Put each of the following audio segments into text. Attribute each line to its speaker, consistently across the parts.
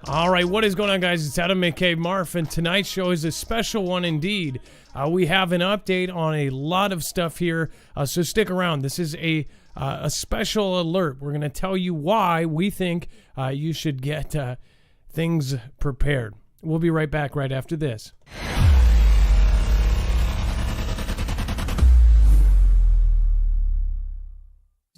Speaker 1: All right, what is going on, guys? It's Adam and Marf, and tonight's show is a special one indeed. We have an update on a lot of stuff here, so stick around. This is a special alert. We're going to tell you why we think you should get things prepared. We'll be right back right after this.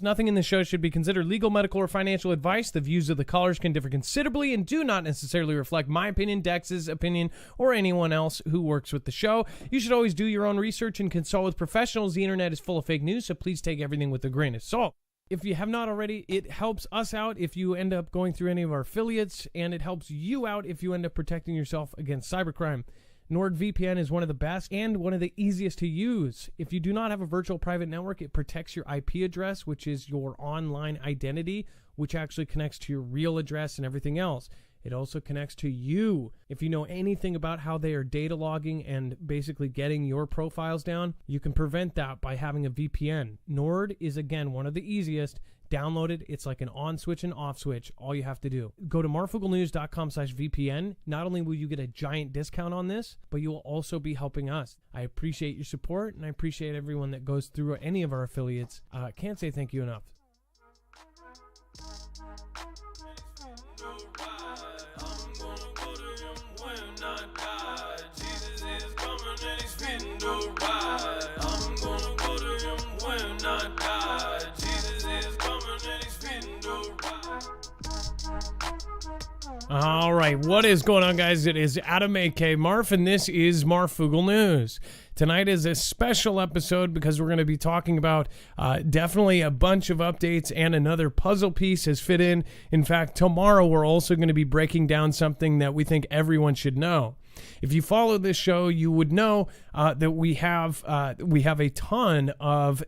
Speaker 1: Nothing in this show should be considered legal, medical, or financial advice. The views of the callers can differ considerably and do not necessarily reflect my opinion, Dex's opinion, or anyone else who works with the show. You should always do your own research and consult with professionals. The internet is full of fake news, so please take everything with a grain of salt. If you have not already, it helps us out if you end up going through any of our affiliates, and it helps you out if you end up protecting yourself against cybercrime. NordVPN is one of the best and one of the easiest to use. If you do not have a virtual private network, it protects your IP address, which is your online identity, which actually connects to your real address and everything else. It also connects to you. If you know anything about how they are data logging and basically getting your profiles down, you can prevent that by having a VPN. Nord is, again, one of the easiest. Download it. It's like an on switch and off switch. All you have to do. Go to marfooglenews.com/VPN. Not only will you get a giant discount on this, but you will also be helping us. I appreciate your support, and I appreciate everyone that goes through any of our affiliates. Can't say thank you enough. All right, what is going on, guys? It is Adam A.K. Marf, and this is Marfoogle News. Tonight is a special episode because we're going to be talking about definitely a bunch of updates, and another puzzle piece has fit in. In fact, tomorrow we're also going to be breaking down something that we think everyone should know. If you follow this show, you would know that we have a ton of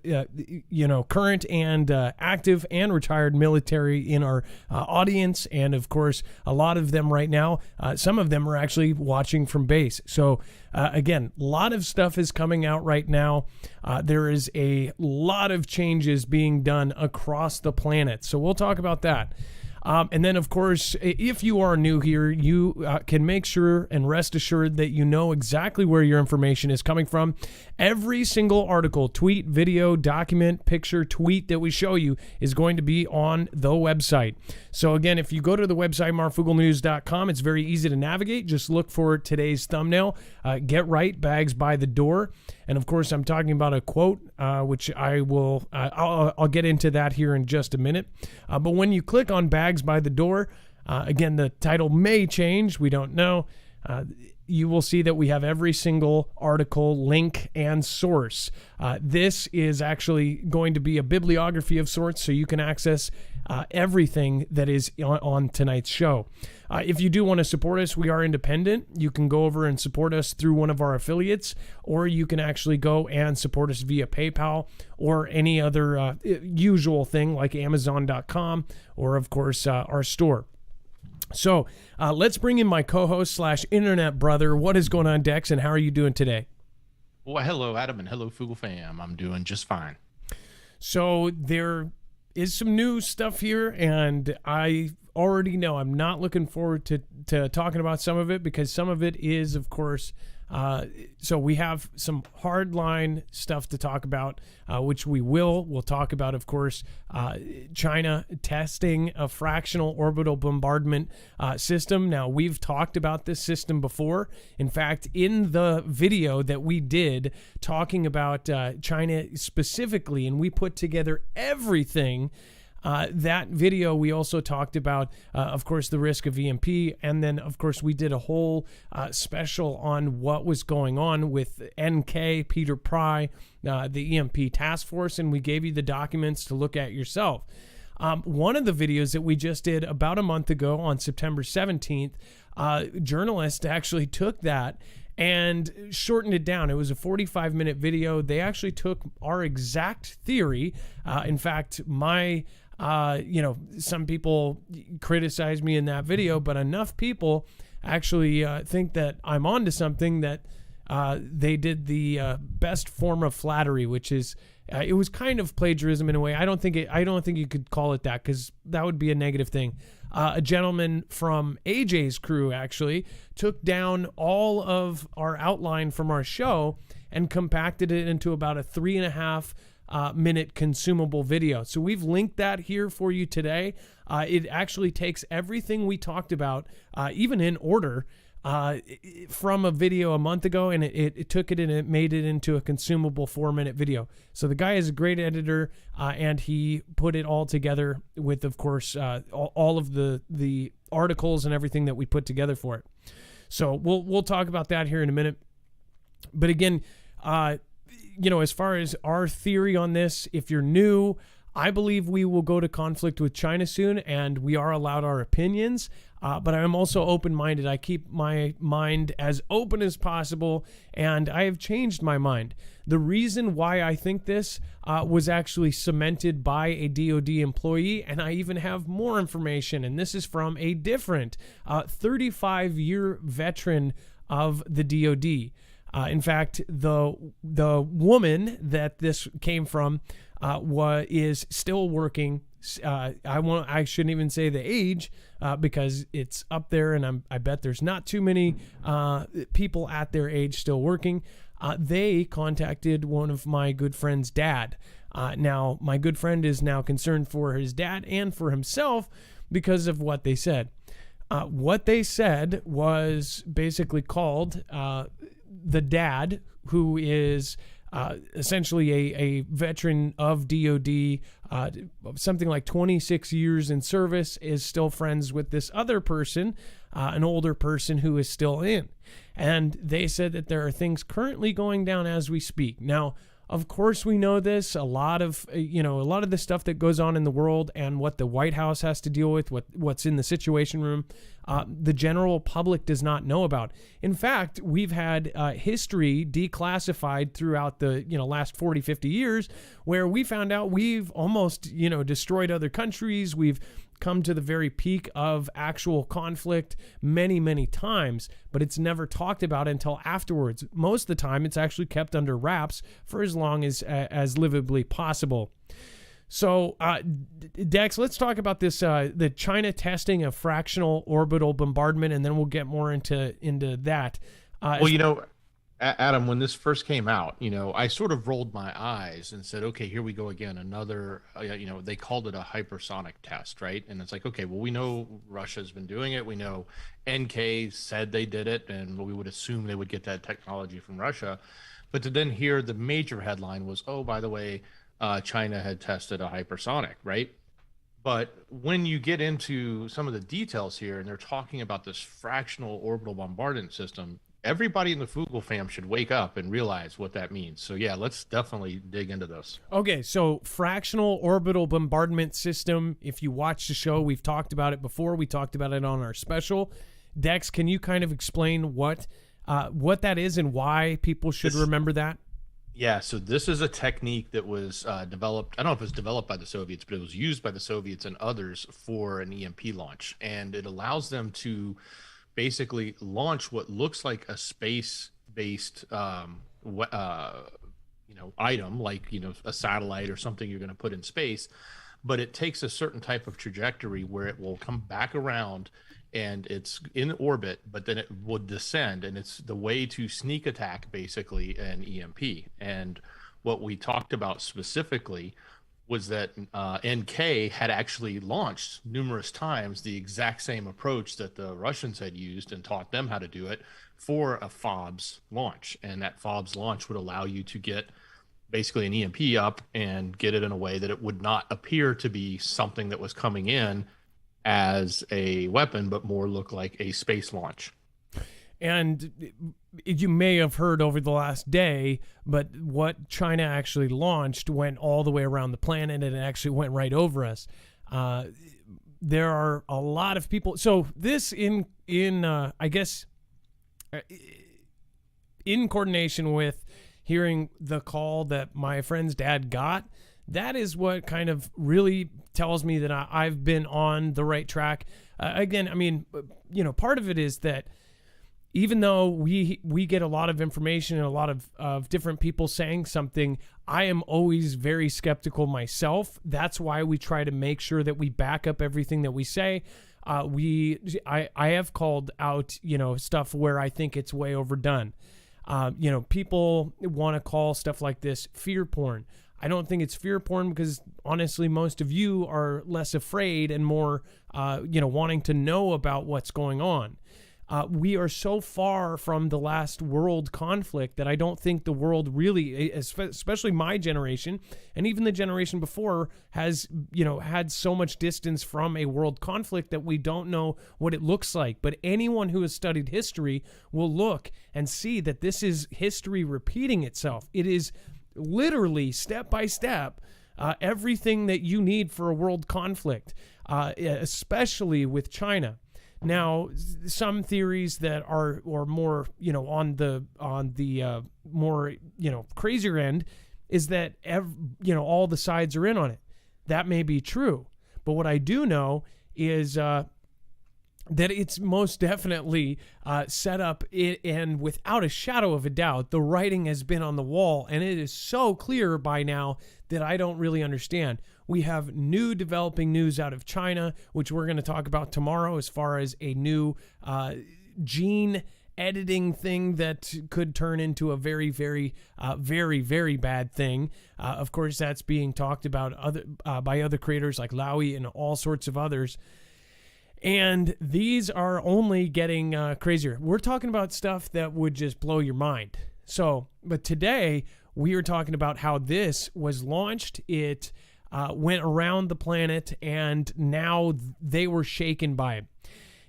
Speaker 1: current and active and retired military in our audience, and of course a lot of them right now. Some of them are actually watching from base. So again, a lot of stuff is coming out right now. There is a lot of changes being done across the planet. So we'll talk about that. And then, of course, if you are new here, you can make sure and rest assured that you know exactly where your information is coming from. Every single article, tweet, video, document, picture, tweet that we show you is going to be on the website. So again, if you go to the website, marfooglenews.com, it's very easy to navigate. Just look for today's thumbnail, Get Right, Bags by the Door. And of course, I'm talking about a quote, which I'll get into that here in just a minute. But when you click on Bags by the Door, again, the title may change. We don't know. You will see that we have every single article, link, and source. This is actually going to be a bibliography of sorts, so you can access everything that is on tonight's show. If you do want to support us, we are independent. You can go over and support us through one of our affiliates, or you can actually go and support us via PayPal or any other usual thing like Amazon.com, or of course our store. So let's bring in my co-host / internet brother. What is going on, Dex, and how are you doing today?
Speaker 2: Well, hello, Adam, and hello, Foogle fam. I'm doing just fine.
Speaker 1: So there is some new stuff here, and I already know I'm not looking forward to talking about some of it, because some of it is, of course, so we have some hardline stuff to talk about, which we'll talk about, of course, China testing a fractional orbital bombardment system. Now, we've talked about this system before. In fact, in the video that we did talking about China specifically, and we put together everything. That video, we also talked about, of course, the risk of EMP. And then, of course, we did a whole special on what was going on with NK, Peter Pry, the EMP task force. And we gave you the documents to look at yourself. One of the videos that we just did about a month ago on September 17th, journalists actually took that and shortened it down. It was a 45-minute video. They actually took our exact theory. In fact, some people criticize me in that video, but enough people actually think that I'm onto something, that they did the best form of flattery, which is it was kind of plagiarism in a way. I don't think you could call it that, because that would be a negative thing. A gentleman from AJ's crew actually took down all of our outline from our show and compacted it into about a 3.5 minute consumable video. So we've linked that here for you today. It actually takes everything we talked about, even in order, from a video a month ago, and it took it and it made it into a consumable 4-minute video. So the guy is a great editor, and he put it all together with, of course, all of the articles and everything that we put together for it. So we'll talk about that here in a minute. But again, as far as our theory on this, if you're new, I believe we will go to conflict with China soon, and we are allowed our opinions. But I'm also open-minded. I keep my mind as open as possible, and I have changed my mind. The reason why I think this was actually cemented by a DoD employee, and I even have more information, and this is from a different 35-year veteran of the DoD. In fact, the woman that this came from is still working. I shouldn't even say the age, because it's up there, and I bet there's not too many people at their age still working. They contacted one of my good friend's dad. Now, my good friend is now concerned for his dad and for himself because of what they said. What they said was basically called the dad, who is essentially a veteran of DoD, something like 26 years in service, is still friends with this other person, an older person who is still in. And they said that there are things currently going down as we speak. Now, of course, we know this. A lot of the stuff that goes on in the world and what the White House has to deal with, what's in the Situation Room, the general public does not know about. In fact, we've had history declassified throughout the last 40, 50 years, where we found out we've almost destroyed other countries. We've come to the very peak of actual conflict many, many times, but it's never talked about until afterwards. Most of the time, it's actually kept under wraps for as long as livably possible. So, Dex, let's talk about this, the China testing of fractional orbital bombardment, and then we'll get more into that.
Speaker 2: Adam, when this first came out, I sort of rolled my eyes and said, okay, here we go again. Another, they called it a hypersonic test, right? And it's like, okay, well, we know Russia's been doing it. We know NK said they did it, and we would assume they would get that technology from Russia. But to then hear the major headline was, oh, by the way, China had tested a hypersonic, right? But when you get into some of the details here, and they're talking about this fractional orbital bombardment system, everybody in the Foogle fam should wake up and realize what that means. So yeah, let's definitely dig into this.
Speaker 1: Okay, so fractional orbital bombardment system, if you watch the show, we've talked about it before. We talked about it on our special. Dex, can you kind of explain what that is and why people should remember that?
Speaker 2: Yeah, so this is a technique that was developed. I don't know if it was developed by the Soviets, but it was used by the Soviets and others for an EMP launch. And it allows them to basically launch what looks like a space-based item, like a satellite or something you're going to put in space, but it takes a certain type of trajectory where it will come back around and it's in orbit, but then it would descend, and it's the way to sneak attack basically an EMP. And what we talked about specifically was that NK had actually launched numerous times the exact same approach that the Russians had used and taught them how to do it for a FOBS launch. And that FOBS launch would allow you to get basically an EMP up and get it in a way that it would not appear to be something that was coming in as a weapon, but more look like a space launch.
Speaker 1: And you may have heard over the last day, but what China actually launched went all the way around the planet, and it actually went right over us. There are a lot of people. So this I guess in coordination with hearing the call that my friend's dad got, that is what kind of really tells me that I've been on the right track. Again, I mean, part of it is that even though we get a lot of information and a lot of different people saying something, I am always very skeptical myself. That's why we try to make sure that we back up everything that we say. I have called out, stuff where I think it's way overdone. People want to call stuff like this fear porn. I don't think it's fear porn because honestly, most of you are less afraid and more, wanting to know about what's going on. We are so far from the last world conflict that I don't think the world really, especially my generation and even the generation before, has, had so much distance from a world conflict that we don't know what it looks like. But anyone who has studied history will look and see that this is history repeating itself. It is literally step by step everything that you need for a world conflict, especially with China. Now, some theories that are more, on the more, crazier end is that, all the sides are in on it. That may be true. But what I do know is that it's most definitely set up, and without a shadow of a doubt, the writing has been on the wall, and it is so clear by now that I don't really understand. We have new developing news out of China, which we're going to talk about tomorrow, as far as a new gene editing thing that could turn into a very, very, very, very bad thing. Of course, that's being talked about by other creators like Lowy and all sorts of others. And these are only getting crazier. We're talking about stuff that would just blow your mind. But today we are talking about how this was launched. It went around the planet, and now they were shaken by it.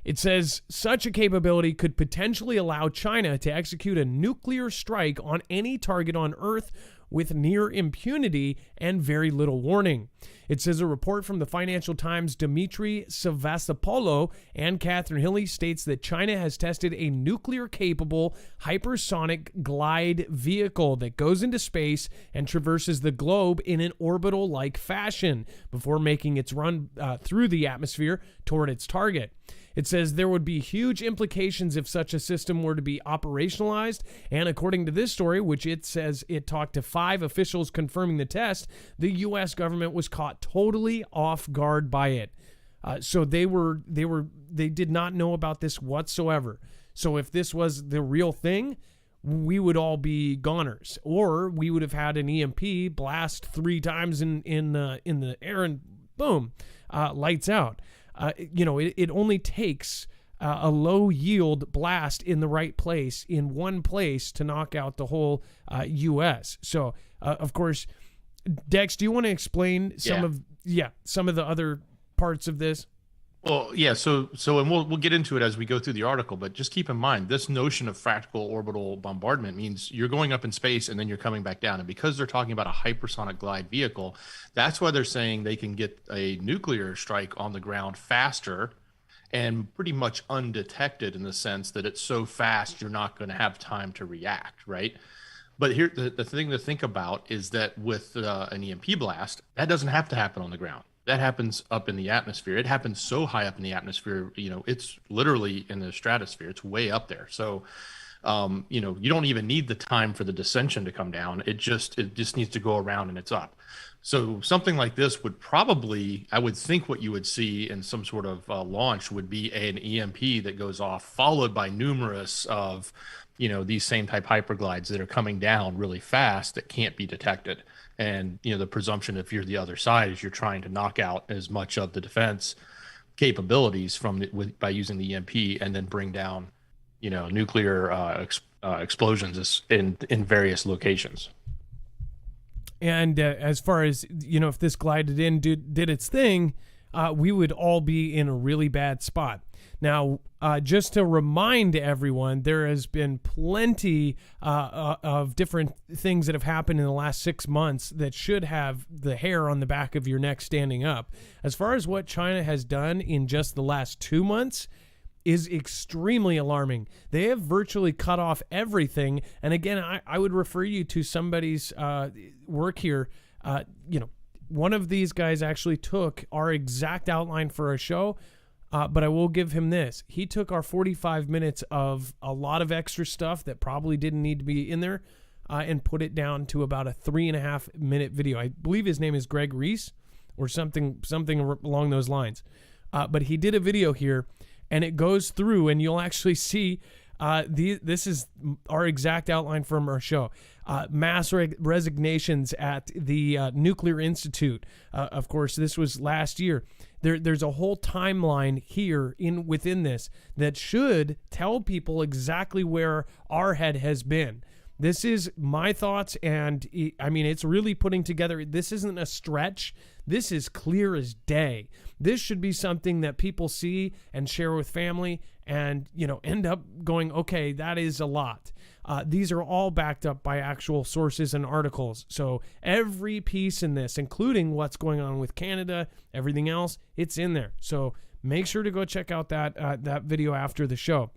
Speaker 1: It says such a capability could potentially allow China to execute a nuclear strike on any target on Earth with near impunity and very little warning. It says a report from the Financial Times' Dmitry Sevastopolo and Catherine Hilly states that China has tested a nuclear-capable hypersonic glide vehicle that goes into space and traverses the globe in an orbital-like fashion before making its run through the atmosphere toward its target. It says there would be huge implications if such a system were to be operationalized, and according to this story, which it says it talked to 5 officials confirming the test, the U.S. government was caught totally off guard by it. So they did not know about this whatsoever. So if this was the real thing, we would all be goners, or we would have had an EMP blast 3 times in the air, and boom, lights out. It only takes a low yield blast in the right place, in one place, to knock out the whole U.S. So, of course, Dex, do you want to explain some of the other parts of this?
Speaker 2: Well, yeah. So, and we'll get into it as we go through the article. But just keep in mind, this notion of fractal orbital bombardment means you're going up in space and then you're coming back down. And because they're talking about a hypersonic glide vehicle, that's why they're saying they can get a nuclear strike on the ground faster and pretty much undetected, in the sense that it's so fast you're not going to have time to react, right? But here, the thing to think about is that with an EMP blast, that doesn't have to happen on the ground. That happens up in the atmosphere. It happens so high up in the atmosphere, it's literally in the stratosphere. It's way up there. So, you don't even need the time for the dissension to come down. It just needs to go around and it's up. So something like this would probably, I would think what you would see in some sort of launch would be an EMP that goes off, followed by numerous of, these same type hyperglides that are coming down really fast that can't be detected. And, the presumption, if you're the other side, is you're trying to knock out as much of the defense capabilities by using the EMP, and then bring down, nuclear explosions in various locations.
Speaker 1: And as far as, if this glided in, did its thing, we would all be in a really bad spot. Now, just to remind everyone, there has been plenty of different things that have happened in the last 6 months that should have the hair on the back of your neck standing up. As far as what China has done in just the last 2 months, is extremely alarming. They have virtually cut off everything. And again, I would refer you to somebody's work here. One of these guys actually took our exact outline for a show, but I will give him this. He took our 45 minutes of a lot of extra stuff that probably didn't need to be in there and put it down to about a 3.5 minute video. I believe his name is Greg Reese or something along those lines. But he did a video here, and it goes through, and you'll actually see this is our exact outline from our show. Mass resignations at the Nuclear Institute. Of course, this was last year. There's a whole timeline here within this that should tell people exactly where our head has been. This is my thoughts, and I mean, it's really putting together. This isn't a stretch. This is clear as day. This should be something that people see and share with family and, end up going, okay, that is a lot. These are all backed up by actual sources and articles. So every piece in this, including what's going on with Canada, everything else, it's in there. So make sure to go check out that video after the show.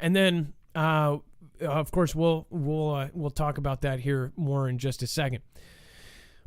Speaker 1: And then, of course, we'll talk about that here more in just a second.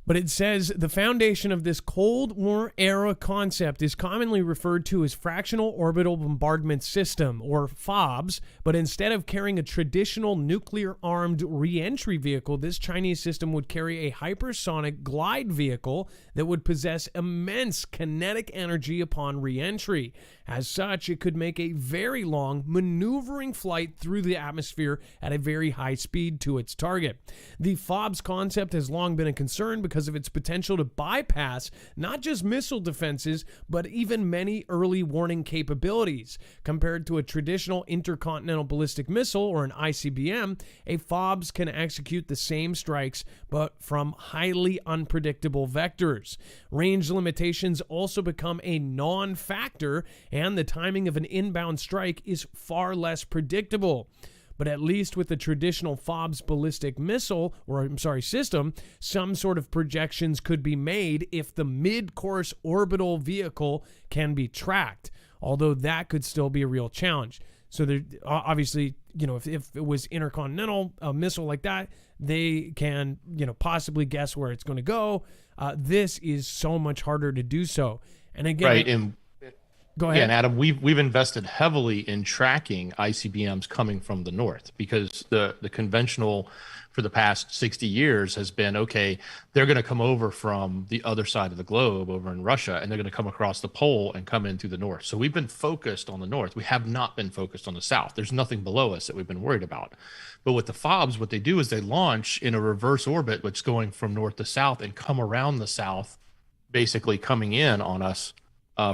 Speaker 1: But it says the foundation of this Cold War era concept is commonly referred to as fractional orbital bombardment system, or FOBS. But instead of carrying a traditional nuclear-armed re-entry vehicle, this Chinese system would carry a hypersonic glide vehicle that would possess immense kinetic energy upon re-entry. As such, it could make a very long maneuvering flight through the atmosphere at a very high speed to its target. The FOBS concept has long been a concern because of its potential to bypass not just missile defenses, but even many early warning capabilities. Compared to a traditional intercontinental ballistic missile, or an ICBM, a FOBS can execute the same strikes, but from highly unpredictable vectors. Range limitations also become a non-factor, and the timing of an inbound strike is far less predictable. But at least with the traditional FOBS ballistic missile, system, some sort of projections could be made if the mid-course orbital vehicle can be tracked, although that could still be a real challenge. So there, obviously, if it was intercontinental, a missile like that, they can, possibly guess where it's going to go. This is so much harder to do so. And again,
Speaker 2: right.
Speaker 1: Go ahead.
Speaker 2: Yeah, and Adam, we've invested heavily in tracking ICBMs coming from the north, because the conventional for the past 60 years has been, okay, they're going to come over from the other side of the globe over in Russia, and they're going to come across the pole and come in through the north. So we've been focused on the north. We have not been focused on the south. There's nothing below us that we've been worried about. But with the FOBs, what they do is they launch in a reverse orbit, which is going from north to south, and come around the south, basically coming in on us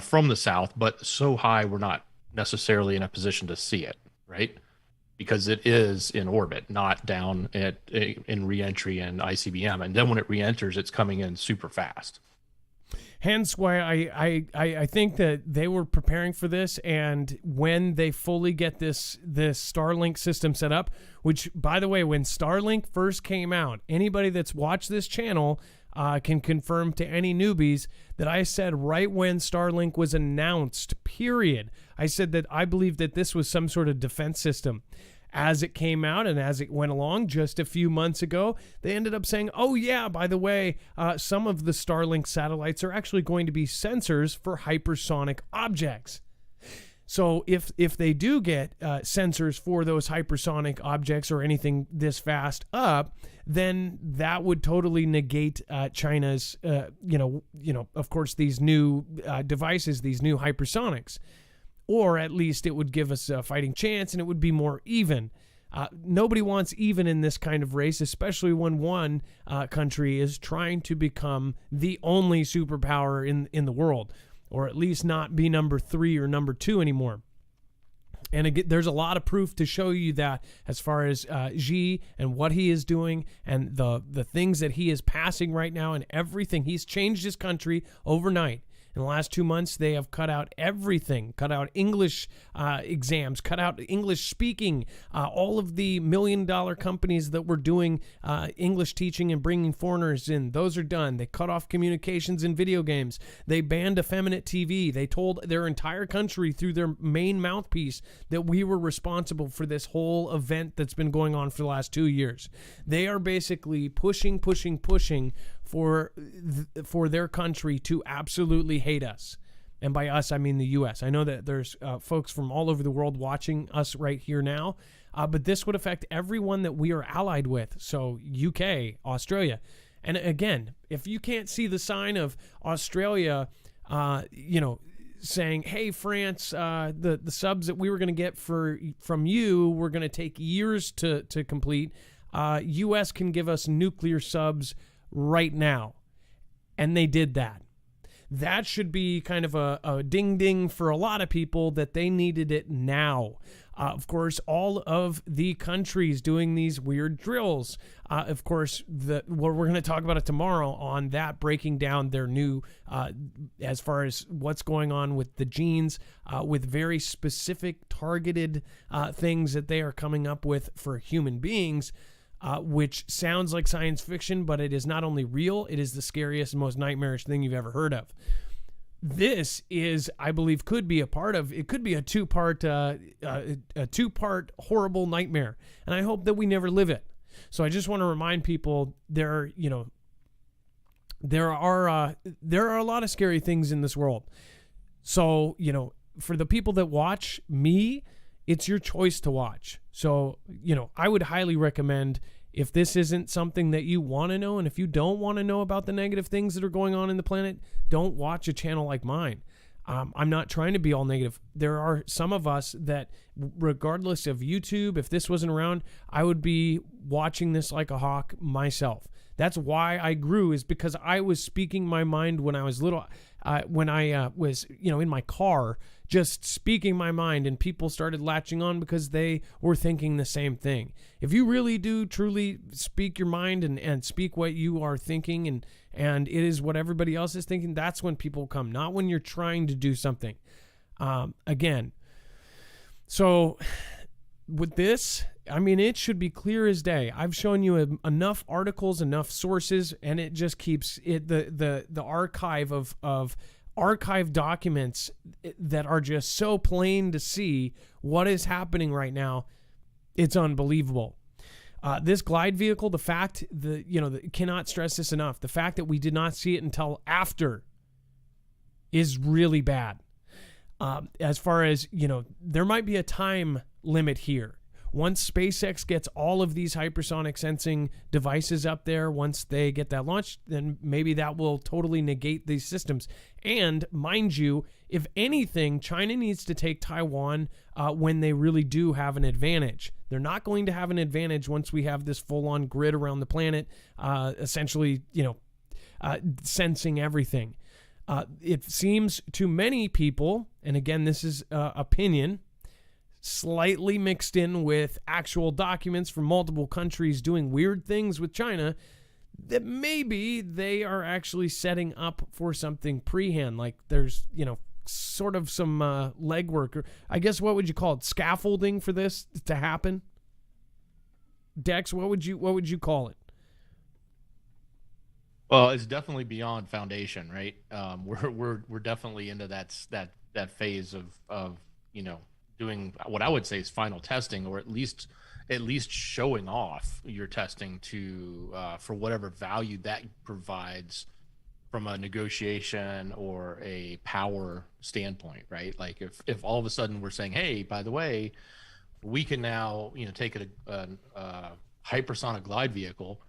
Speaker 2: from the south, but so high we're not necessarily in a position to see it, right? Because it is in orbit, not down in reentry and ICBM. And then when it reenters, it's coming in super fast.
Speaker 1: Hence why I think that they were preparing for this, and when they fully get this Starlink system set up, which, by the way, when Starlink first came out, anybody that's watched this channel can confirm to any newbies that I said right when Starlink was announced, period, I said that I believe that this was some sort of defense system. As it came out and as it went along just a few months ago, they ended up saying, oh yeah, by the way, some of the Starlink satellites are actually going to be sensors for hypersonic objects. So if they do get sensors for those hypersonic objects or anything this fast up, then that would totally negate China's, of course, these new devices, these new hypersonics. Or at least it would give us a fighting chance, and it would be more even. Nobody wants even in this kind of race, especially when one country is trying to become the only superpower in the world, or at least not be number 3 or number 2 anymore. And again, there's a lot of proof to show you that, as far as Xi and what he is doing and the things that he is passing right now and everything. He's changed his country overnight. In the last 2 months, they have cut out everything, cut out English exams, cut out English speaking, all of the million-dollar companies that were doing English teaching and bringing foreigners in. Those are done. They cut off communications in video games. They banned effeminate TV. They told their entire country through their main mouthpiece that we were responsible for this whole event that's been going on for the last 2 years. They are basically pushing for their country to absolutely hate us. And by us, I mean the U.S. I know that there's folks from all over the world watching us right here now, but this would affect everyone that we are allied with. So UK, Australia. And again, if you can't see the sign of Australia, saying, hey, France, the subs that we were going to get from you, we're going to take years to complete. U.S. can give us nuclear subs right now. And they did that. That should be kind of a ding-ding for a lot of people that they needed it now. Of course, all of the countries doing these weird drills. Of course, we're going to talk about it tomorrow on that, breaking down their new, as far as what's going on with the genes, with very specific targeted things that they are coming up with for human beings. Which sounds like science fiction, but it is not only real, it is the scariest and most nightmarish thing you've ever heard of. This is, I believe, could be a two-part horrible nightmare, and I hope that we never live it. So I just want to remind people there are a lot of scary things in this world. So, for the people that watch me, it's your choice to watch. So, I would highly recommend, if this isn't something that you want to know, and if you don't want to know about the negative things that are going on in the planet, don't watch a channel like mine. I'm not trying to be all negative. There are some of us that, regardless of YouTube, if this wasn't around, I would be watching this like a hawk myself. That's why I grew, is because I was speaking my mind when I was little, when I was, in my car, just speaking my mind, and people started latching on because they were thinking the same thing. If you really do truly speak your mind and speak what you are thinking, and it is what everybody else is thinking, that's when people come, not when you're trying to do something. Again, so with this, it should be clear as day. I've shown you enough articles, enough sources, and it just keeps it the archive of archive documents that are just so plain to see what is happening right now. It's unbelievable. This glide vehicle, the fact cannot stress this enough. The fact that we did not see it until after is really bad. As far as, there might be a time limit here. Once SpaceX gets all of these hypersonic sensing devices up there, once they get that launched, then maybe that will totally negate these systems. And mind you, if anything, China needs to take Taiwan when they really do have an advantage. They're not going to have an advantage once we have this full-on grid around the planet, essentially, sensing everything. It seems to many people, and again, this is opinion, slightly mixed in with actual documents from multiple countries doing weird things with China, that maybe they are actually setting up for something prehand. Like there's, sort of some legwork, or I guess what would you call it? Scaffolding for this to happen? Dex, what would you call it?
Speaker 2: Well, it's definitely beyond foundation, right? We're definitely into that phase of doing what I would say is final testing, or at least showing off your testing to for whatever value that provides from a negotiation or a power standpoint, right? Like if all of a sudden we're saying, hey, by the way, we can now take a hypersonic glide vehicle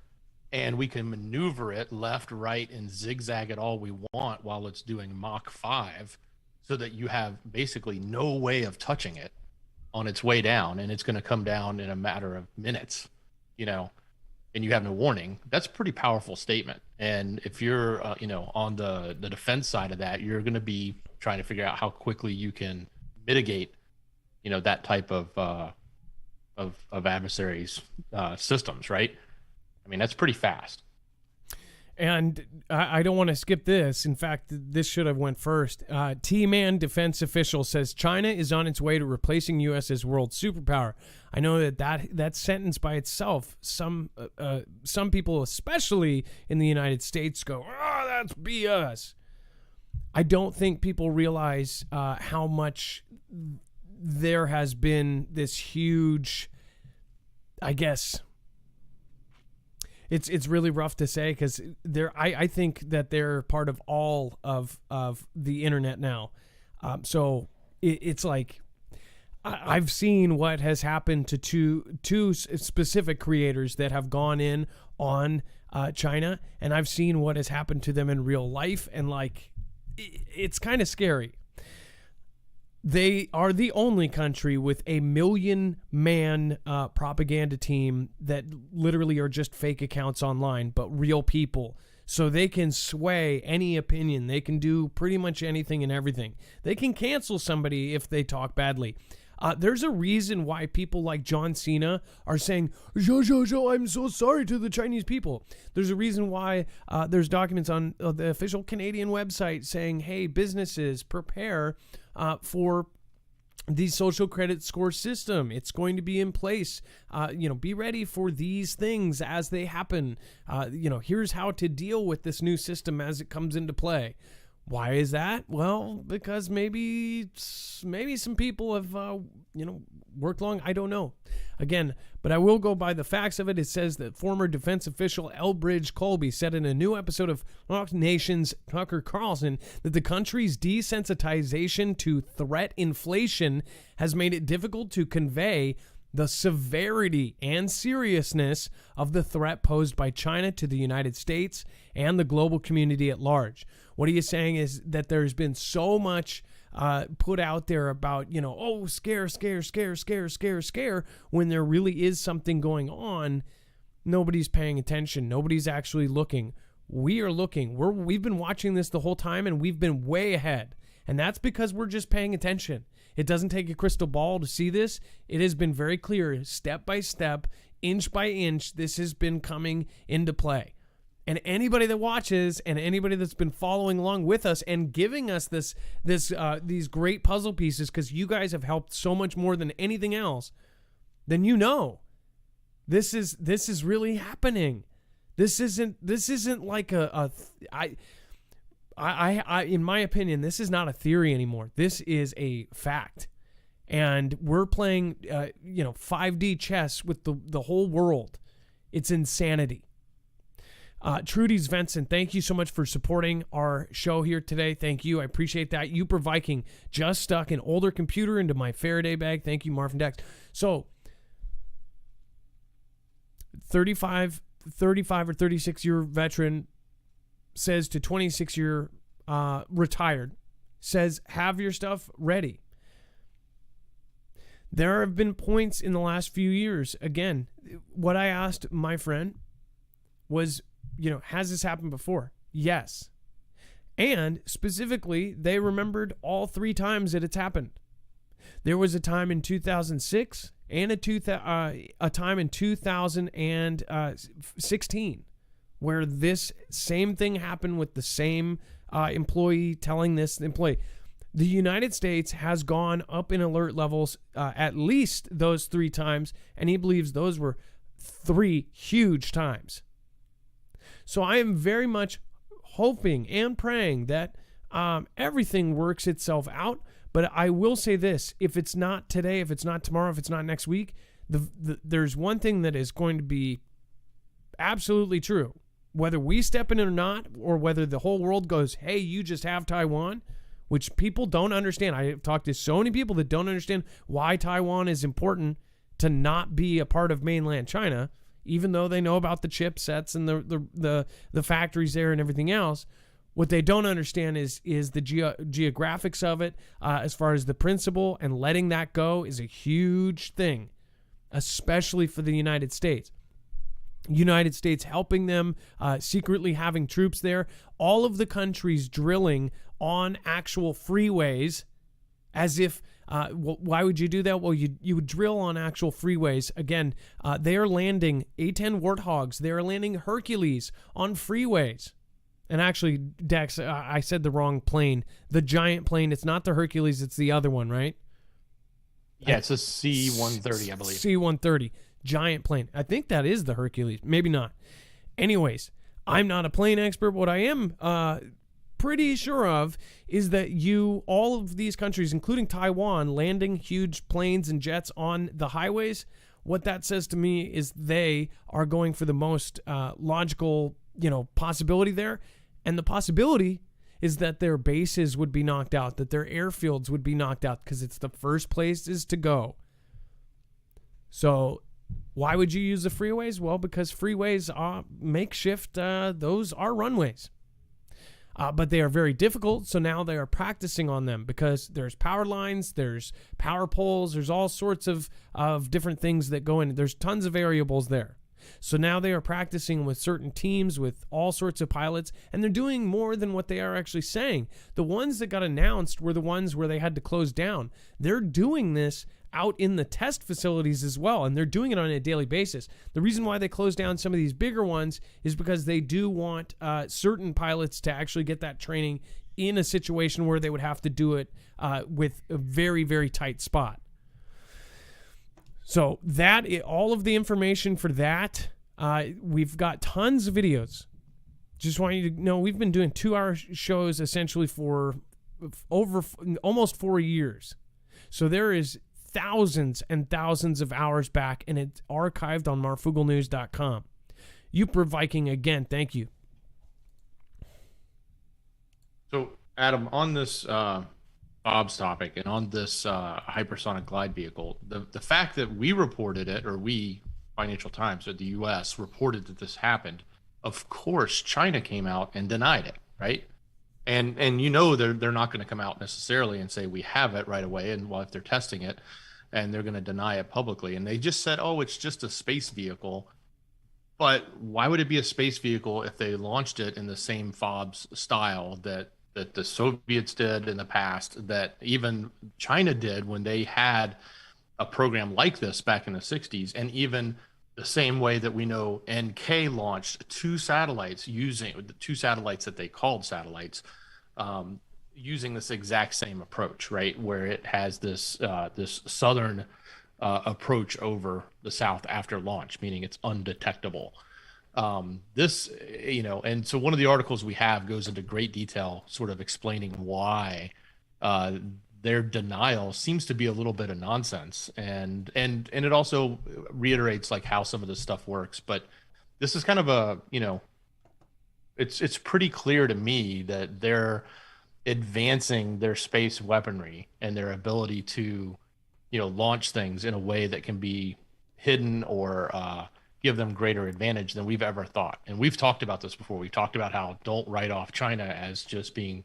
Speaker 2: and we can maneuver it left, right, and zigzag it all we want while it's doing Mach 5, so that you have basically no way of touching it on its way down, and it's going to come down in a matter of minutes, and you have no warning. That's a pretty powerful statement. And if you're, on the defense side of that, you're going to be trying to figure out how quickly you can mitigate, that type of adversaries' systems, right? That's pretty fast.
Speaker 1: And I don't want to skip this. In fact, this should have went first. T-Man defense official says China is on its way to replacing U.S. as world superpower. I know that sentence by itself, some people, especially in the United States, go, "Oh, that's BS." I don't think people realize how much there has been this huge, I guess. It's really rough to say because I think that they're part of all of the internet now. So it's like I've seen what has happened to two specific creators that have gone in on China, and I've seen what has happened to them in real life, and like it's kind of scary. They are the only country with a 1 million man propaganda team that literally are just fake accounts online, but real people. So they can sway any opinion. They can do pretty much anything and everything. They can cancel somebody if they talk badly. There's a reason why people like John Cena are saying, I'm so sorry to the Chinese people. There's a reason why there's documents on the official Canadian website saying, hey, businesses, prepare for the social credit score system. It's going to be in place. Be ready for these things as they happen. Here's how to deal with this new system as it comes into play. Why is that? Well, because maybe some people have, worked long. I don't know. Again, but I will go by the facts of it. It says that former defense official Elbridge Colby said in a new episode of Rock Nation's Tucker Carlson that the country's desensitization to threat inflation has made it difficult to convey the severity and seriousness of the threat posed by China to the United States and the global community at large. What he is saying is that there's been so much put out there about, scare, when there really is something going on. Nobody's paying attention. Nobody's actually looking. We are looking. We've been watching this the whole time, and we've been way ahead. And that's because we're just paying attention. It doesn't take a crystal ball to see this. It has been very clear, step by step, inch by inch, this has been coming into play. And anybody that watches and anybody that's been following along with us and giving us these great puzzle pieces, because you guys have helped so much more than anything else, then this is really happening. This isn't like I in my opinion, this is not a theory anymore. This is a fact. And we're playing 5D chess with the whole world. It's insanity. Trudy's Vincent, thank you so much for supporting our show here today. Thank you. I appreciate that. Uper Viking just stuck an older computer into my Faraday bag. Thank you, Marf and Dex. So 35 or 36 year veteran says to 26 year retired, says, have your stuff ready. There have been points in the last few years. Again, what I asked my friend was, has this happened before? Yes. And specifically, they remembered all 3 times that it's happened. There was a time in 2006 and a time in 2016 where this same thing happened with the same employee telling this employee. The United States has gone up in alert levels at least those 3 times, and he believes those were 3 huge times. So I am very much hoping and praying that everything works itself out. But I will say this, if it's not today, if it's not tomorrow, if it's not next week, there's one thing that is going to be absolutely true. Whether we step in it or not, or whether the whole world goes, hey, you just have Taiwan, which people don't understand. I have talked to so many people that don't understand why Taiwan is important to not be a part of mainland China, even though they know about the chipsets and the factories there and everything else. What they don't understand is the geographics of it, as far as the principle, and letting that go is a huge thing, especially for the United States. United States helping them, secretly having troops there, all of the countries drilling on actual freeways as if Why would you do that? Well, you would drill on actual freeways. Again, they are landing A-10 Warthogs. They are landing Hercules on freeways. And actually, Dex, I said the wrong plane. The giant plane. It's not the Hercules. It's the other one, right?
Speaker 2: Yeah, it's a C-130, I believe.
Speaker 1: C-130. Giant plane. I think that is the Hercules. Maybe not. Anyways, I'm not a plane expert. What I am pretty sure of is that all of these countries, including Taiwan, landing huge planes and jets on the highways, what that says to me is they are going for the most logical, possibility there. And the possibility is that their bases would be knocked out, that their airfields would be knocked out, because it's the first places to go. So why would you use the freeways? Well, because freeways are makeshift. Those are runways. But they are very difficult, so now they are practicing on them because there's power lines, there's power poles, there's all sorts of different things that go in. There's tons of variables there. So now they are practicing with certain teams, with all sorts of pilots, and they're doing more than what they are actually saying. The ones that got announced were the ones where they had to close down. They're doing this out in the test facilities as well, and they're doing it on a daily basis. The reason why they close down some of these bigger ones is because they do want certain pilots to actually get that training in a situation where they would have to do it with a very, very tight spot. So all of the information for that, we've got tons of videos. Just want you to know we've been doing 2-hour shows essentially for over almost 4 years. So there is thousands and thousands of hours back, and it's archived on marfooglenews.com. Uper Viking, again, thank you.
Speaker 2: So, Adam, on this Bob's topic and on this hypersonic glide vehicle, the fact that we reported it, or we, Financial Times, or the U.S., reported that this happened, of course, China came out and denied it, right? And they're not going to come out necessarily and say we have it right away, and if they're testing it, and they're going to deny it publicly. And they just said, oh, it's just a space vehicle. But why would it be a space vehicle if they launched it in the same FOBS style that the Soviets did in the past, that even China did when they had a program like this back in the 60s, and even the same way that we know NK launched 2 satellites using the 2 satellites that they called satellites, using this exact same approach, right? Where it has this southern approach over the south after launch, meaning it's undetectable. And so one of the articles we have goes into great detail, sort of explaining why their denial seems to be a little bit of nonsense, and it also reiterates like how some of this stuff works. But this is kind of it's pretty clear to me that they're advancing their space weaponry and their ability to, launch things in a way that can be hidden or give them greater advantage than we've ever thought. And we've talked about this before. We've talked about how don't write off China as just being,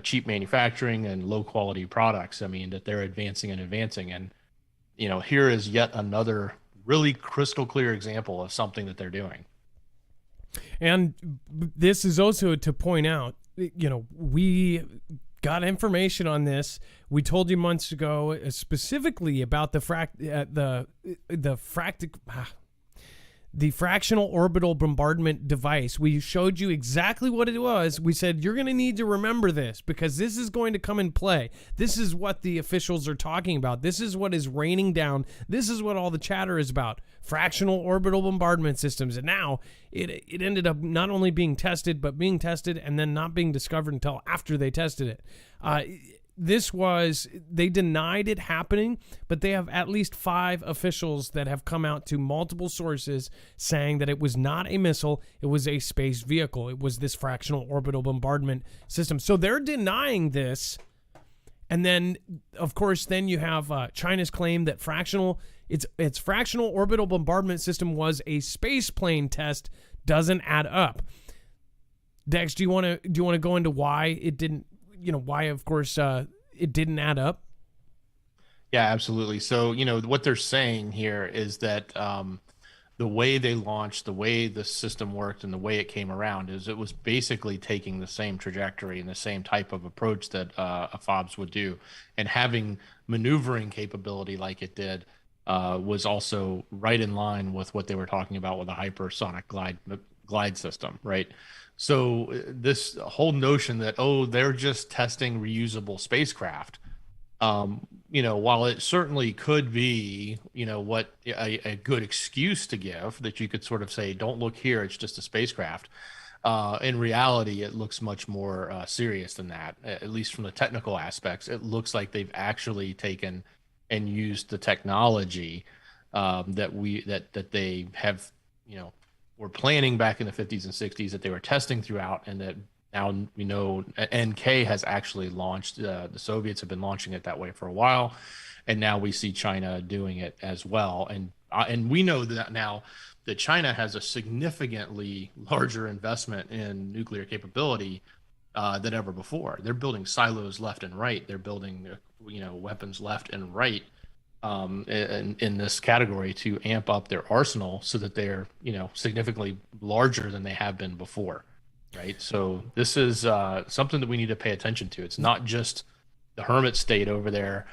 Speaker 2: cheap manufacturing and low quality products. I mean, that they're advancing. And, here is yet another really crystal clear example of something that they're doing.
Speaker 1: And this is also to point out, we got information on this. We told you months ago specifically about the fractional orbital bombardment device. We showed you exactly what it was. We said, you're going to need to remember this because this is going to come in play. This is what the officials are talking about. This is what is raining down. This is what all the chatter is about. Fractional orbital bombardment systems. And now it ended up not only being tested, but being tested and then not being discovered until after they tested it. They denied it happening, but they have at least 5 officials that have come out to multiple sources saying that it was not a missile, it was a space vehicle. It was this fractional orbital bombardment system. So they're denying this. And then, of course, then you have China's claim that its fractional orbital bombardment system was a space plane test. Doesn't add up. Dex, do you want to go into why it didn't? Why, of course, it didn't add up?
Speaker 2: Yeah, absolutely. So, what they're saying here is that the way they launched, the way the system worked, and the way it came around is it was basically taking the same trajectory and the same type of approach that a FOBS would do, and having maneuvering capability like it did was also right in line with what they were talking about with a hypersonic glide system, right? So this whole notion that, oh, they're just testing reusable spacecraft, while it certainly could be, what a good excuse to give, that you could sort of say, don't look here, it's just a spacecraft. In reality, it looks much more serious than that. At least from the technical aspects, it looks like they've actually taken and used the technology that they have, were planning back in the 50s and 60s, that they were testing throughout, and that now we know NK has actually launched. The Soviets have been launching it that way for a while, and now we see China doing it as well. And we know that now that China has a significantly larger investment in nuclear capability than ever before. They're building silos left and right. They're building weapons left and right in this category to amp up their arsenal so that they're significantly larger than they have been before. Right. So this is something that we need to pay attention to. It's not just the hermit state over there,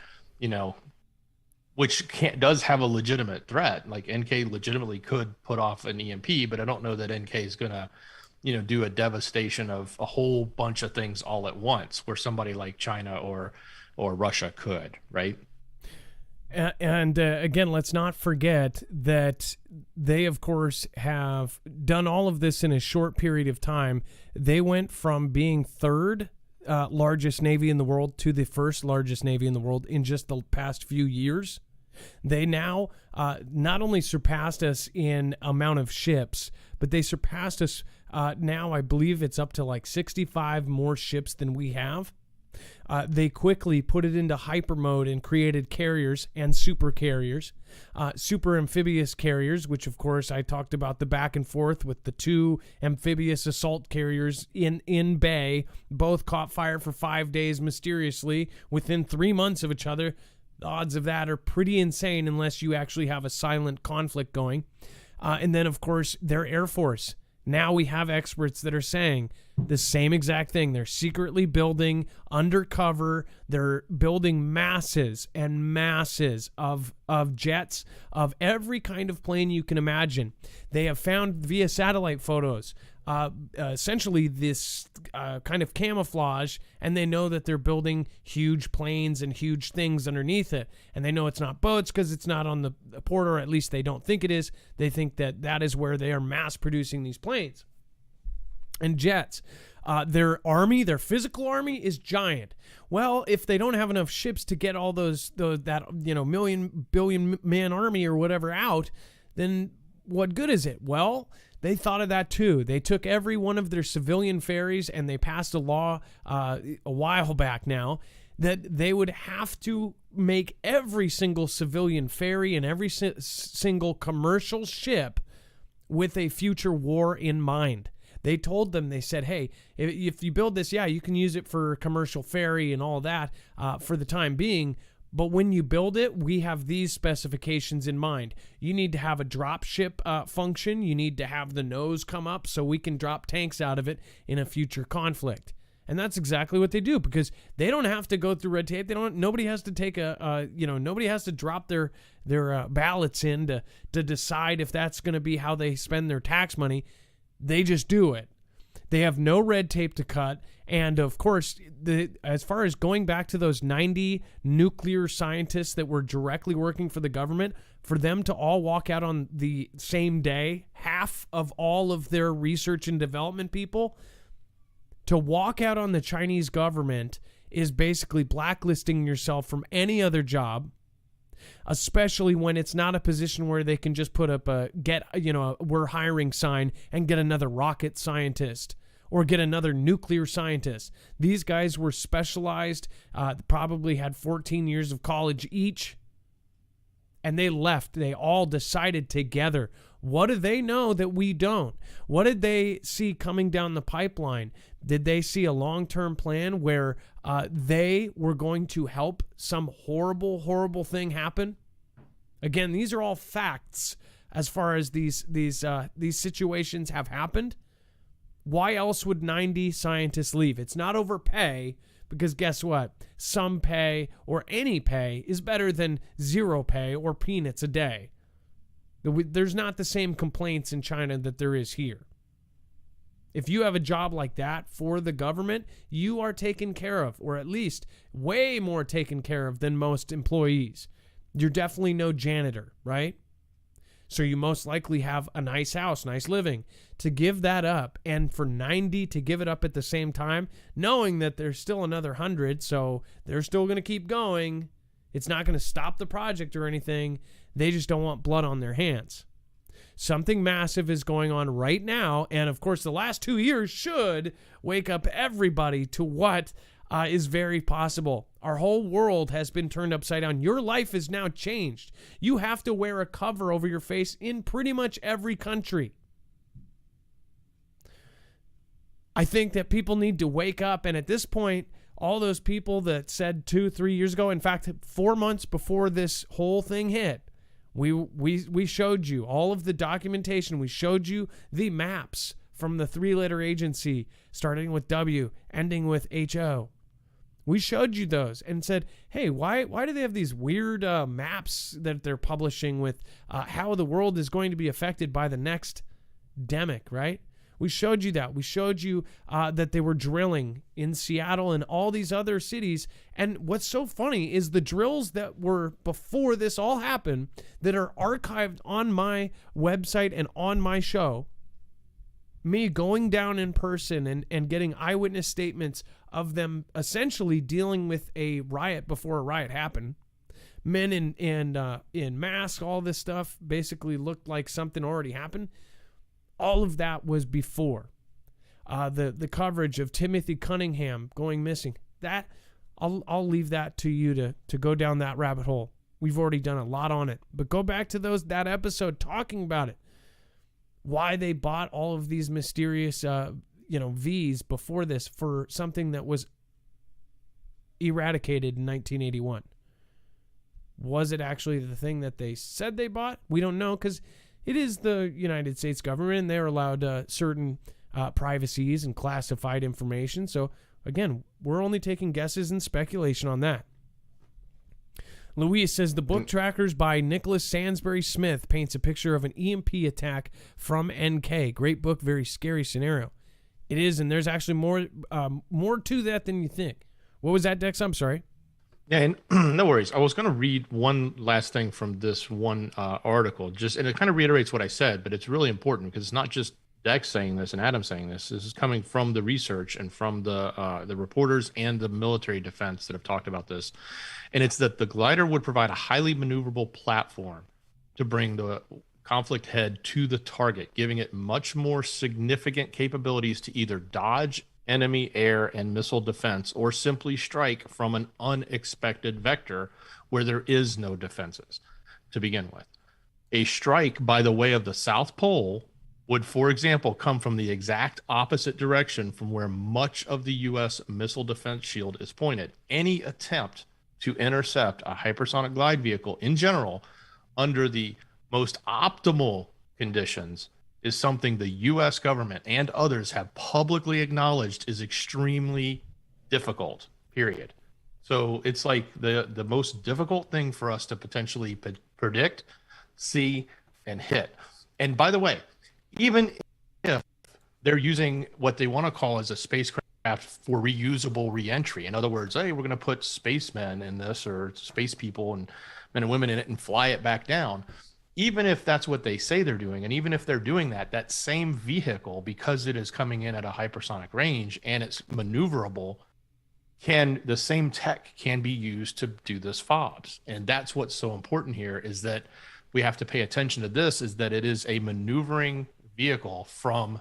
Speaker 2: which does have a legitimate threat. Like NK legitimately could put off an EMP, but I don't know that NK is going to, do a devastation of a whole bunch of things all at once, where somebody like China or Russia could. Right.
Speaker 1: And again, let's not forget that they, of course, have done all of this in a short period of time. They went from being third largest navy in the world to the first largest navy in the world in just the past few years. They now not only surpassed us in amount of ships, but they surpassed us now. I believe it's up to like 65 more ships than we have. They quickly put it into hyper mode and created carriers and super carriers, super amphibious carriers, which of course I talked about the back and forth with the two amphibious assault carriers in bay. Both caught fire for 5 days mysteriously within 3 months of each other. The odds of that are pretty insane unless you actually have a silent conflict going. And then, of course, their Air Force. Now we have experts that are saying the same exact thing. They're secretly building undercover. They're building masses and masses of jets, of every kind of plane you can imagine. They have found via satellite photos essentially this kind of camouflage, and they know that they're building huge planes and huge things underneath it. And they know it's not boats because it's not on the port, or at least they don't think it is. They think that that is where they are mass producing these planes and jets. Their army, their physical army, is giant. Well, if they don't have enough ships to get all that million billion man army or whatever out, then what good is it? Well, they thought of that too. They took every one of their civilian ferries and they passed a law a while back now that they would have to make every single civilian ferry and every single commercial ship with a future war in mind. They told them, they said, hey, if you build this, yeah, you can use it for commercial ferry and all that for the time being. But when you build it, we have these specifications in mind. You need to have a drop ship function. You need to have the nose come up so we can drop tanks out of it in a future conflict. And that's exactly what they do, because they don't have to go through red tape. Nobody has to take nobody has to drop their ballots in to decide if that's going to be how they spend their tax money. They just do it. They have no red tape to cut. And of course, as far as going back to those 90 nuclear scientists that were directly working for the government, for them to all walk out on the same day, half of all of their research and development people, to walk out on the Chinese government is basically blacklisting yourself from any other job, especially when it's not a position where they can just put up we're hiring sign and get another rocket scientist or get another nuclear scientist. These guys were specialized, probably had 14 years of college each, and they left. They all decided together. What do they know that we don't? What did they see coming down the pipeline? Did they see a long-term plan where they were going to help some horrible, horrible thing happen? Again, these are all facts as far as these situations have happened. Why else would 90 scientists leave? It's not overpay, Because guess what? Some pay or any pay is better than zero pay or peanuts a day. There's not the same complaints in China that there is here. If you have a job like that for the government, you are taken care of, or at least way more taken care of than most employees. You're definitely no janitor, right? So you most likely have a nice house, nice living. To give that up, and for 90 to give it up at the same time, knowing that there's still another 100, so they're still going to keep going. It's not going to stop the project or anything. They just don't want blood on their hands. Something massive is going on right now, and of course the last 2 years should wake up everybody to what is very possible. Our whole world has been turned upside down. Your life is now changed. You have to wear a cover over your face in pretty much every country. I think that people need to wake up, and at this point, all those people that said 2-3 years ago, in fact, 4 months before this whole thing hit, we showed you all of the documentation. We showed you the maps from the 3-letter agency, starting with W, ending with HO. We showed you those and said, hey, why do they have these weird maps that they're publishing with how the world is going to be affected by the next demic, right? We showed you that. We showed you that they were drilling in Seattle and all these other cities. And what's so funny is the drills that were before this all happened that are archived on my website and on my show. Me going down in person and getting eyewitness statements of them essentially dealing with a riot before a riot happened. Men in masks, all this stuff basically looked like something already happened. All of that was before the coverage of Timothy Cunningham going missing. That I'll leave that to you to go down that rabbit hole. We've already done a lot on it, but go back to that episode talking about it. Why they bought all of these mysterious Vs before this for something that was eradicated in 1981. Was it actually the thing that they said they bought? We don't know, because it is the United States government, and they're allowed certain privacies and classified information. So, again, we're only taking guesses and speculation on that. Louise says the book Trackers by Nicholas Sansbury Smith paints a picture of an EMP attack from NK. Great book, very scary scenario. It is, and there's actually more to that than you think. What was that, Dex? I'm sorry.
Speaker 2: Yeah, and no worries. I was going to read one last thing from this one article, and it kind of reiterates what I said, but it's really important because it's not just Dex saying this and Adam saying this. This is coming from the research and from the reporters and the military defense that have talked about this. And it's that the glider would provide a highly maneuverable platform to bring the conflict head to the target, giving it much more significant capabilities to either dodge enemy air and missile defense or simply strike from an unexpected vector where there is no defenses to begin with. A strike by the way of the South Pole would, for example, come from the exact opposite direction from where much of the U.S. missile defense shield is pointed. Any attempt to intercept a hypersonic glide vehicle in general under the most optimal conditions is something the U.S. government and others have publicly acknowledged is extremely difficult, period. So it's like the most difficult thing for us to potentially predict, see, and hit. And by the way, even if they're using what they want to call as a spacecraft for reusable reentry, in other words, hey, we're going to put spacemen in this or space people and men and women in it and fly it back down. Even if that's what they say they're doing, and even if they're doing that, that same vehicle, because it is coming in at a hypersonic range and it's maneuverable, the same tech can be used to do this FOBS. And that's what's so important here, is that we have to pay attention to this, is that it is a maneuvering vehicle from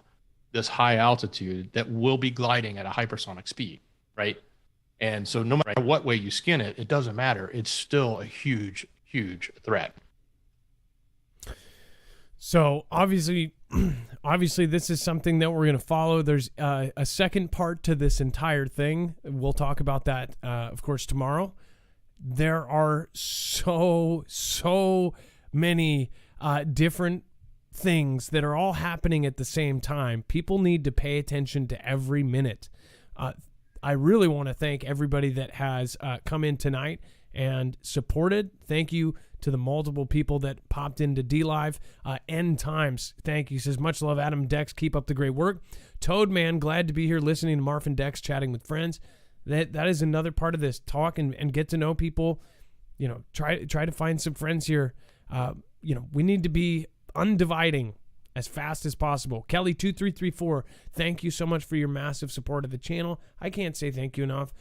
Speaker 2: this high altitude that will be gliding at a hypersonic speed, right? And so no matter what way you skin it, it doesn't matter. It's still a huge, huge threat.
Speaker 1: So obviously this is something that we're going to follow. There's a second part to this entire thing. We'll talk about that, of course, tomorrow. There are so many different things that are all happening at the same time. People need to pay attention to every minute. I really want to thank everybody that has come in tonight and supported. Thank you to the multiple people that popped into D-Live. End Times, thank you. Says, much love, Adam and Dex. Keep up the great work. Toadman, glad to be here listening to Marf and Dex chatting with friends. That is another part of this. Talk and get to know people. You know, try to find some friends here. You know, we need to be undividing as fast as possible. Kelly2334, thank you so much for your massive support of the channel. I can't say thank you enough.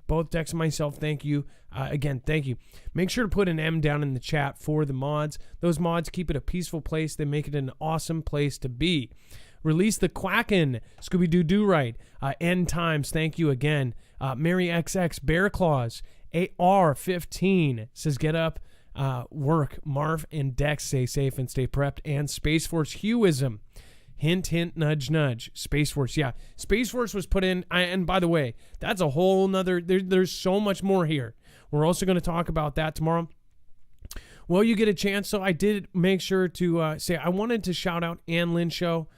Speaker 1: Both Dex and myself, thank you. Again, thank you. Make sure to put an M down in the chat for the mods. Those mods keep it a peaceful place. They make it an awesome place to be. Release the Quacken, Scooby-Doo Right. End Times, thank you again. Mary XX, Bear Claws, AR15 says, get up. Work, Marv and Dex, stay safe and stay prepped. And Space Force Hueism, hint, hint, nudge, nudge. Space Force, yeah. Space Force was put in, and by the way, that's a whole nother, there's so much more here. We're also going to talk about that tomorrow. Well, you get a chance, so I did make sure to say I wanted to shout out Ann Lynn Show.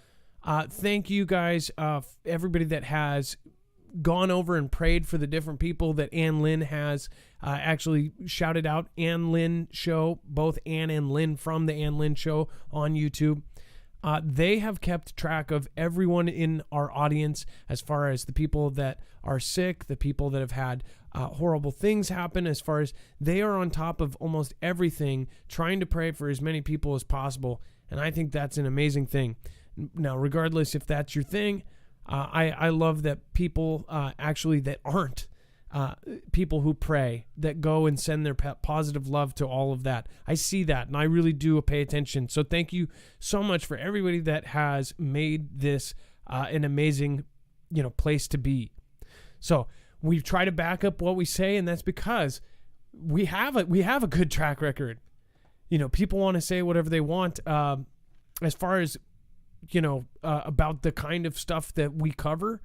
Speaker 1: Thank you guys, everybody that has gone over and prayed for the different people that Ann Lynn has actually shouted out. Ann Lynn Show, both Ann and Lynn from the Ann Lynn Show on YouTube. They have kept track of everyone in our audience as far as the people that are sick, the people that have had horrible things happen, as far as they are on top of almost everything, trying to pray for as many people as possible. And I think that's an amazing thing. Now, regardless if that's your thing, I love that people actually that aren't people who pray, that go and send their positive love to all of that. I see that, and I really do pay attention. So thank you so much for everybody that has made this an amazing, place to be. So we try to back up what we say, and that's because we have a good track record. People want to say whatever they want as far as about the kind of stuff that we cover.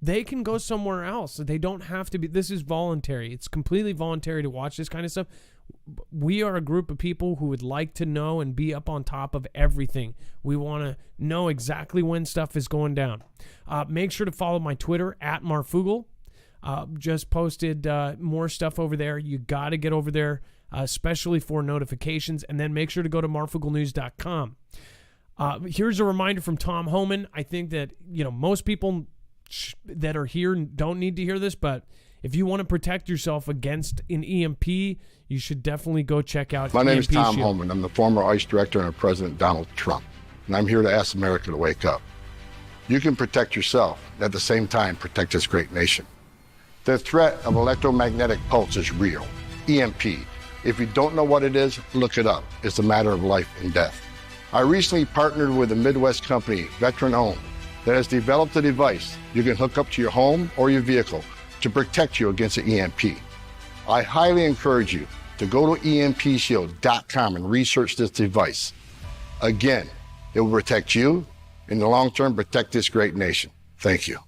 Speaker 1: They can go somewhere else. They don't have to be. This is voluntary. It's completely voluntary to watch this kind of stuff. We are a group of people who would like to know and be up on top of everything. We want to know exactly when stuff is going down. Make sure to follow my Twitter at Marfoogle. Just posted more stuff over there. You got to get over there, especially for notifications. And then make sure to go to marfooglenews.com. Here's a reminder from Tom Homan. I think that, most people that are here don't need to hear this, but if you want to protect yourself against an EMP, you should definitely go check out
Speaker 3: My name is Tom
Speaker 1: Shield.
Speaker 3: Homan. I'm the former ICE director under President Donald Trump, and I'm here to ask America to wake up. You can protect yourself, and at the same time, protect this great nation. The threat of electromagnetic pulse is real. EMP. If you don't know what it is, look it up. It's a matter of life and death. I recently partnered with a Midwest company, veteran-owned, that has developed a device you can hook up to your home or your vehicle to protect you against an EMP. I highly encourage you to go to EMPshield.com and research this device. Again, it will protect you, in the long term, protect this great nation. Thank you.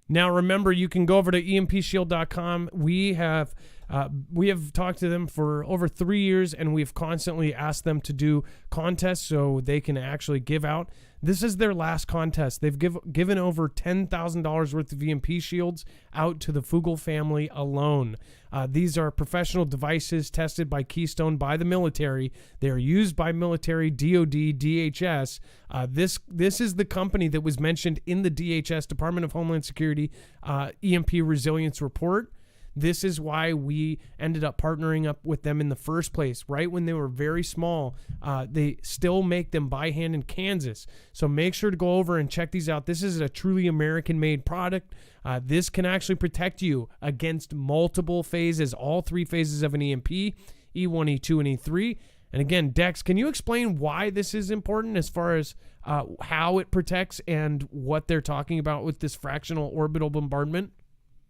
Speaker 1: Now, remember, you can go over to EMPshield.com. We have talked to them for over 3 years, and we've constantly asked them to do contests so they can actually give out. This is their last contest. They've given over $10,000 worth of EMP shields out to the Fugel family alone. These are professional devices tested by Keystone by the military. They are used by military, DOD, DHS. This is the company that was mentioned in the DHS, Department of Homeland Security, EMP Resilience Report. This is why we ended up partnering up with them in the first place, right when they were very small. They still make them by hand in Kansas. So make sure to go over and check these out. This is a truly American-made product. This can actually protect you against multiple phases, all three phases of an EMP, E1, E2, and E3. And again, Dex, can you explain why this is important as far as how it protects and what they're talking about with this fractional orbital bombardment?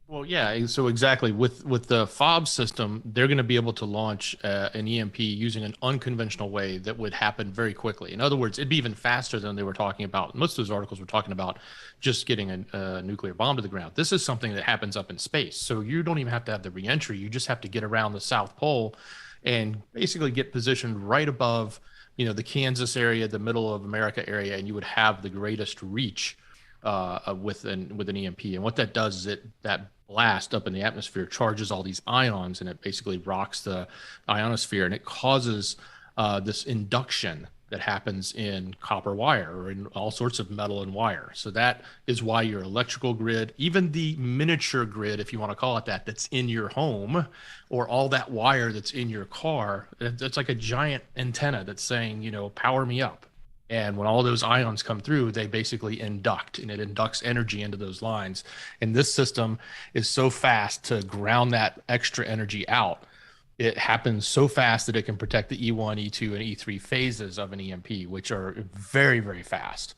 Speaker 2: Well, yeah. So exactly with the FOB system, they're going to be able to launch an EMP using an unconventional way that would happen very quickly. In other words, it'd be even faster than they were talking about. Most of those articles were talking about just getting a nuclear bomb to the ground. This is something that happens up in space. So you don't even have to have the reentry. You just have to get around the South Pole and basically get positioned right above the Kansas area, the middle of America area, and you would have the greatest reach with an EMP. And what that does is that blast up in the atmosphere charges all these ions, and it basically rocks the ionosphere, and it causes this induction that happens in copper wire or in all sorts of metal and wire. So that is why your electrical grid, even the miniature grid, if you want to call it that, that's in your home, or all that wire that's in your car, it's like a giant antenna that's saying, power me up. And when all those ions come through, they basically induct, and it inducts energy into those lines. And this system is so fast to ground that extra energy out. It happens so fast that it can protect the E1, E2, and E3 phases of an EMP, which are very, very fast.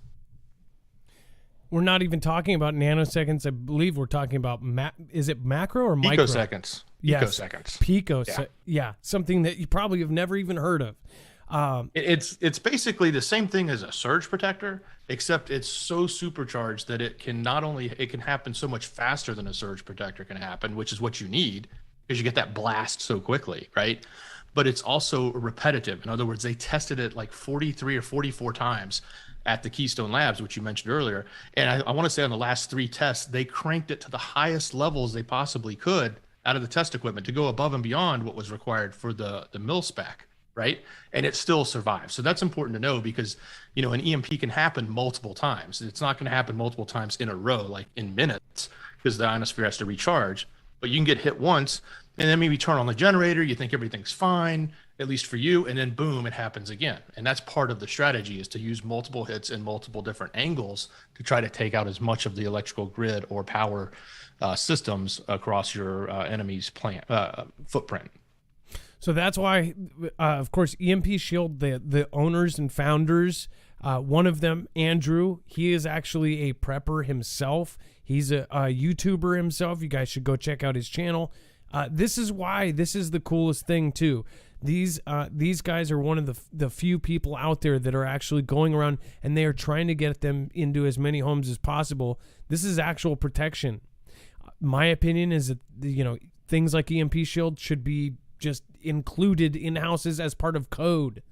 Speaker 1: We're not even talking about nanoseconds. I believe we're talking about, is it macro or micro?
Speaker 2: Picoseconds.
Speaker 1: Yes.
Speaker 2: Picoseconds.
Speaker 1: Yeah. Something that you probably have never even heard of.
Speaker 2: It's basically the same thing as a surge protector, except it's so supercharged that it can happen so much faster than a surge protector can happen, which is what you need, because you get that blast so quickly, right? But it's also repetitive. In other words, they tested it like 43 or 44 times at the Keystone Labs, which you mentioned earlier. And I want to say on the last 3 tests, they cranked it to the highest levels they possibly could out of the test equipment to go above and beyond what was required for the mil spec, right? And it still survives. So that's important to know, because, an EMP can happen multiple times. It's not going to happen multiple times in a row, like in minutes, because the ionosphere has to recharge. But you can get hit once, and then maybe turn on the generator. You think everything's fine, at least for you, and then boom, it happens again. And that's part of the strategy, is to use multiple hits in multiple different angles to try to take out as much of the electrical grid or power systems across your enemy's footprint.
Speaker 1: So that's why, of course, EMP Shield, the owners and founders, one of them, Andrew, he is actually a prepper himself. He's a YouTuber himself. You guys should go check out his channel. This is why this is the coolest thing too. These guys are one of the few people out there that are actually going around, and they are trying to get them into as many homes as possible. This is actual protection. My opinion is that things like EMP Shield should be just included in houses as part of code.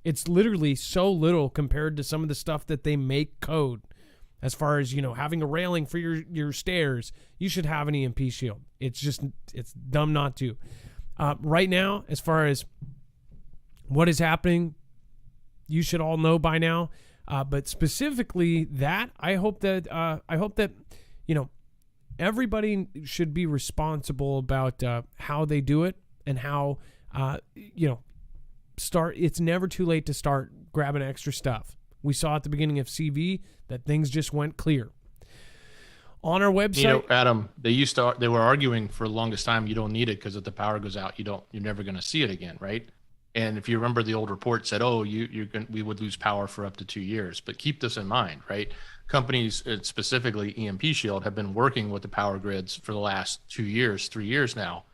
Speaker 1: It's literally so little compared to some of the stuff that they make code. As far as, having a railing for your stairs, you should have an EMP shield. It's dumb not to. Right now, as far as what is happening, you should all know by now. But specifically that, I hope that everybody should be responsible about how they do it, and how, it's never too late to start grabbing extra stuff. We saw at the beginning of CV that things just went clear. On our website,
Speaker 2: Adam, they were arguing for the longest time, you don't need it because if the power goes out, you're never going to see it again, right? And if you remember, the old report said, we would lose power for up to 2 years. But keep this in mind, right? Companies, specifically EMP Shield, have been working with the power grids for the last 2 years, 3 years now.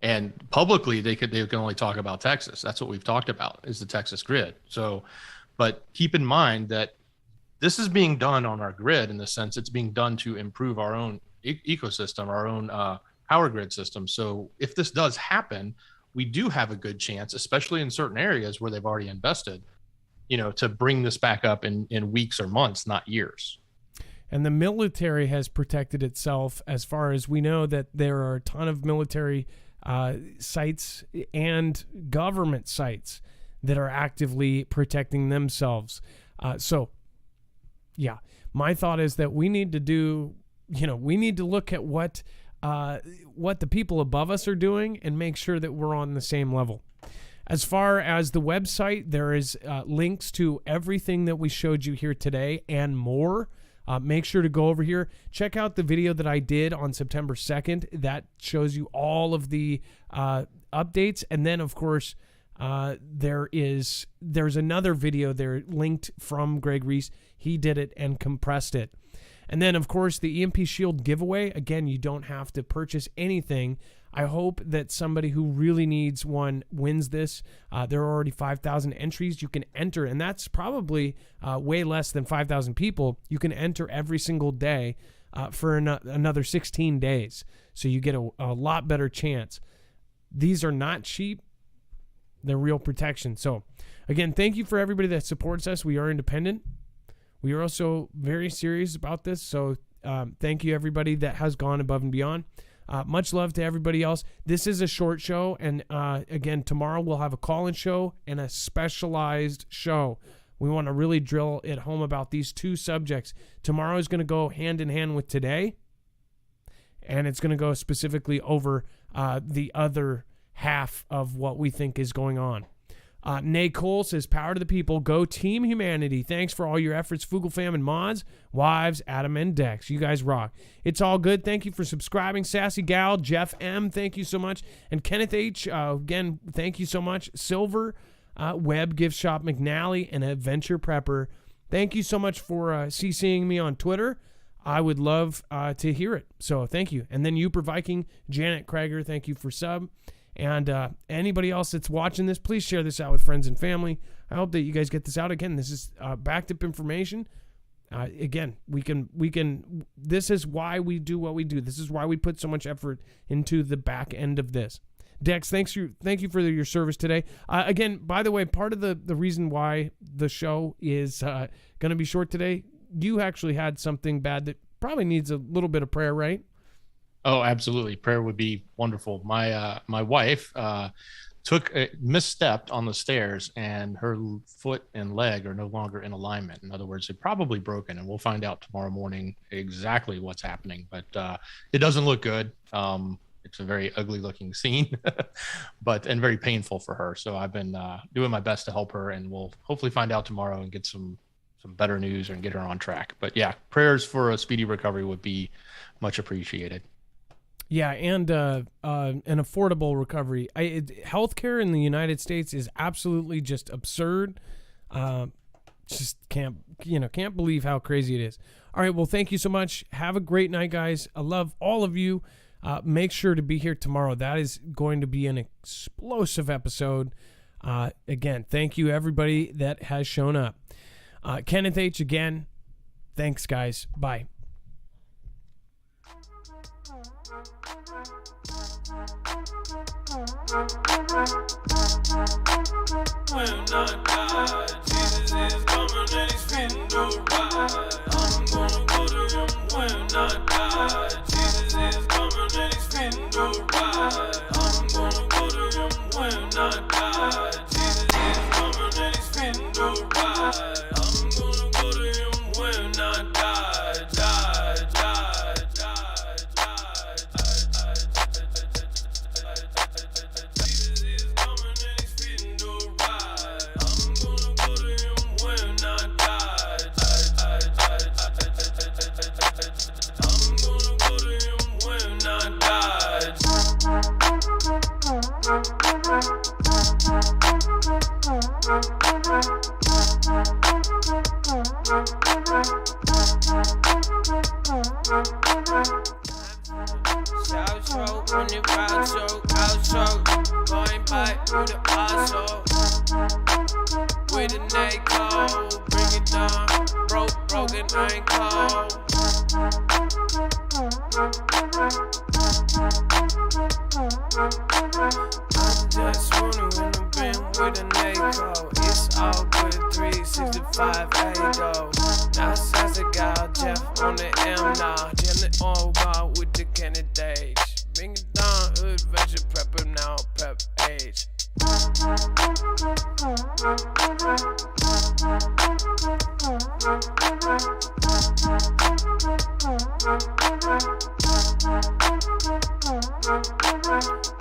Speaker 2: And publicly, they can only talk about Texas. That's what we've talked about, is the Texas grid. So, but keep in mind that this is being done on our grid, in the sense it's being done to improve our own ecosystem, our own power grid system. So if this does happen, we do have a good chance, especially in certain areas where they've already invested, to bring this back up in weeks or months, not years.
Speaker 1: And the military has protected itself, as far as we know, that there are a ton of military sites and government sites that are actively protecting themselves. Yeah, my thought is that we need to do, we need to look at what the people above us are doing and make sure that we're on the same level. As far as the website, there is links to everything that we showed you here today and more. Make sure to go over here. Check out the video that I did on September 2nd. That shows you all of the updates. And then, of course, there's another video there linked from Greg Reese. He did it and compressed it. And then, of course, the EMP Shield giveaway. Again, you don't have to purchase anything. I hope that somebody who really needs one wins this. There are already 5,000 entries you can enter, and that's probably way less than 5,000 people. You can enter every single day for another 16 days. So you get a lot better chance. These are not cheap. They're real protection. So, again, thank you for everybody that supports us. We are independent. We are also very serious about this. So, thank you, everybody that has gone above and beyond. Much love to everybody else. This is a short show. And, again, tomorrow we'll have a call-in show and a specialized show. We want to really drill it home about these two subjects. Tomorrow is going to go hand in hand with today. And it's going to go specifically over the other half of what we think is going on. Nay Cole says, power to the people. Go Team Humanity. Thanks for all your efforts, Foogle fam and mods, wives, Adam and Dex. You guys rock. It's all good. Thank you for subscribing. Sassy Gal, Jeff M., thank you so much. And Kenneth H., again, thank you so much. Silver, Web, Gift Shop, McNally, and Adventure Prepper. Thank you so much for CCing me on Twitter. I would love to hear it. So thank you. And then Uper Viking, Janet Krager, thank you for sub. And anybody else that's watching this, please share this out with friends and family. I hope that you guys get this out. Again, this is backed up information. Again, we can. This is why we do what we do. This is why we put so much effort into the back end of this. Dex, thank you for your service today. Again, by the way, part of the reason why the show is going to be short today, you actually had something bad that probably needs a little bit of prayer, right?
Speaker 2: Oh, absolutely. Prayer would be wonderful. My wife misstepped on the stairs, and her foot and leg are no longer in alignment. In other words, they're probably broken, and we'll find out tomorrow morning exactly what's happening. But it doesn't look good. It's a very ugly looking scene, and very painful for her. So I've been doing my best to help her, and we'll hopefully find out tomorrow and get some better news and get her on track. But yeah, prayers for a speedy recovery would be much appreciated.
Speaker 1: Yeah, and an affordable recovery. Healthcare in the United States is absolutely just absurd. Just can't believe how crazy it is. All right, well, thank you so much. Have a great night, guys. I love all of you. Make sure to be here tomorrow. That is going to be an explosive episode. Again, thank you, everybody that has shown up. Kenneth H., again, thanks, guys. Bye.
Speaker 4: When I die, Jesus is coming and he's fitting to ride. I'm gonna go to him when I die. Jesus is coming and he's fitting to ride. I'm gonna go to him when I die. Jesus is coming and he's fitting to ride. I'm gonna go to him when I die, die, die, die, die, Jesus is coming and he's fitting to ride. I'm gonna go to him when I die, I'm gonna go to him when I die. Outro, on the outro, going back to the asshole. With a neck cold, bring it down, broken ankle. I just wanna win the bin with a neck cold. It's all good, 365 A-go. Now says a guy, Jeff on the M now. Jenny all God with the candidate. Bring it down, adventure prepper now, prep age.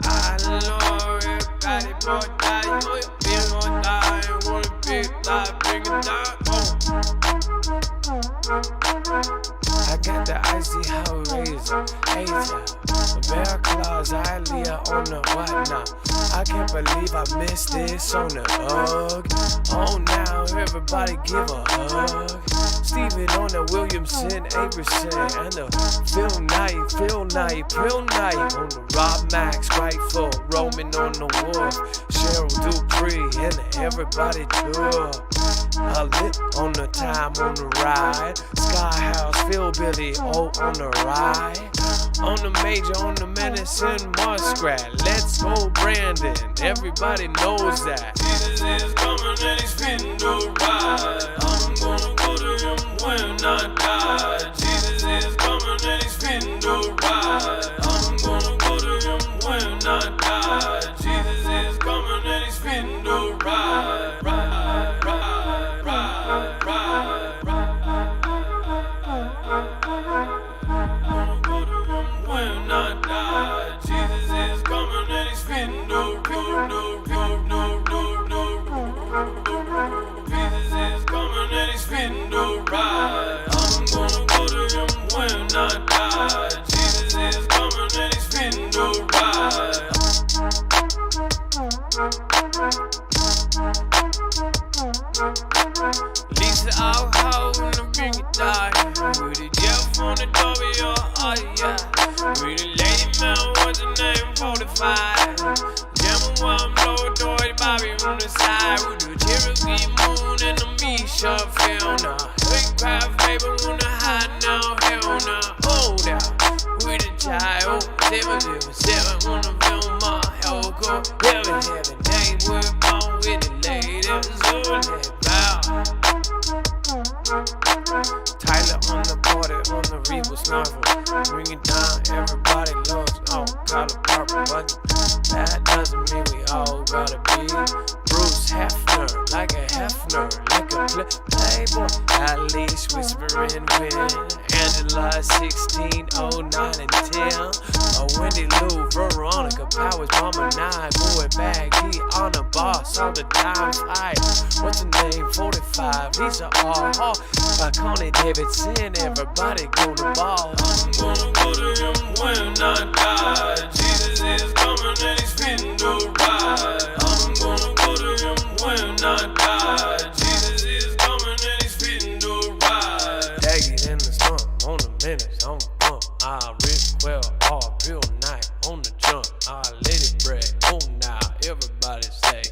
Speaker 4: I know everybody boy die, feel on die, wanna be live, bring it down. I got the icy Hellraiser, Asia, bear claws, Ilea on the whatnot. I can't believe I missed this on the hug. Oh, now everybody give a hug. Steven on the Williamson, Averson, and the Phil Knight on the Rob Max, Rightful, Roman on the Wolf, Cheryl Dupree, and everybody too. I lit on the time on the ride. Sky House, Phil Billy, oh on the ride.
Speaker 5: On the major, on the medicine, muskrat. Let's go, Brandon. Everybody knows that.
Speaker 4: Jesus is coming and he's fitting to ride. I'm gonna go to him when I die. Jesus is coming and he's fitting to ride. I'm gonna go to him when I die. Jesus is coming and he's fitting to ride. Ride, ride, ride, ride, ride. I'm gonna go to him when I die. Jesus is coming and he's fitting to Jesus is coming and he's fitting to ride. I'm gonna go to him when I die. Jesus is coming and he's fitting to ride.
Speaker 5: Lisa out holding the big guitar. With the Jeff on the W, oh yeah. With the lady man, what's the name? 45. Jamming while I'm low, Dory Bobby on the side. With the Cherokee moon and the Misha Fiona. Big craft paper on the high now, hell nah. Oh, down with the child. 707 on the film, my hell go. Heaven, name with bone with the ladies. Oh, let bow. Tyler on the border, on the Regal snarl. Bring it down, everybody loves. Oh, collar purple button. That doesn't mean we all gotta be Bruce Hefner, like a Hefner, like a playboy. Alice whispering wind. Angela 16, 09 and 10. Wendy Lou, Veronica Powers, Mama 9. Boy bag, he on the boss all the time. Fight. What's the name? 45. Lisa R. Connie Davidson, everybody go to ball.
Speaker 4: I'm gonna go to him when I die. Jesus is coming and he's fitting to ride. I'm gonna go to him when I die. Jesus is coming and he's fitting to ride.
Speaker 5: Daggy in the sun, on the minutes, on the pump. I rip well, all real night, on the jump. I let it break, oh now, everybody say,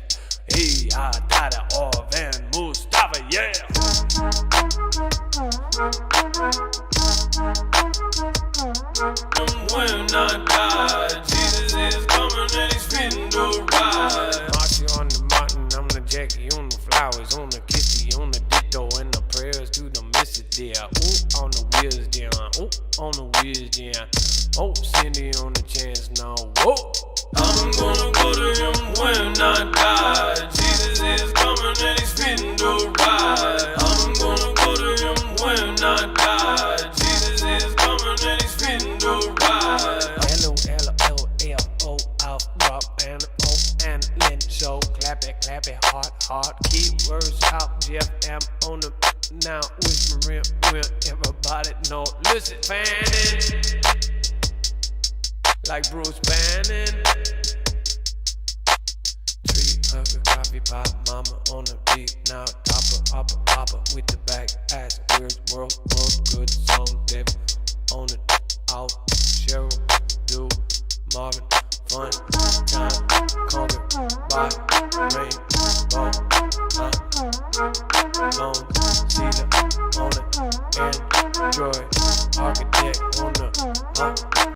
Speaker 5: hey, I died at all, Van Mustafa, yeah.
Speaker 4: When I die, Jesus is coming and he's fitting to ride.
Speaker 5: Marcy on the mountain, I'm the Jackie on the flowers, on the kissy, on the ditto, and the prayers to the missy there. Ooh, on the wheels down, ooh, on the wheels down. Oh, Cindy on the chance now, whoa.
Speaker 4: I'm gonna go to him when I die. Jesus is coming and he's fitting to ride. I'm gonna go to him when I die. Jesus is coming and he's fitting to ride.
Speaker 5: L-O-L-L-L-O, out, rock, and O, and Lynn, show, clap it, hard, keywords out, Jeff M on the, now with Maria, will everybody know, listen, Fanning, like Bruce Bannon. 300 coffee pot, mama on the beat, now topper, with the back, ass, weird, world, good song, David, on the, out, Cheryl, do, Marvin, fun, time, conquer, by, rain, ball,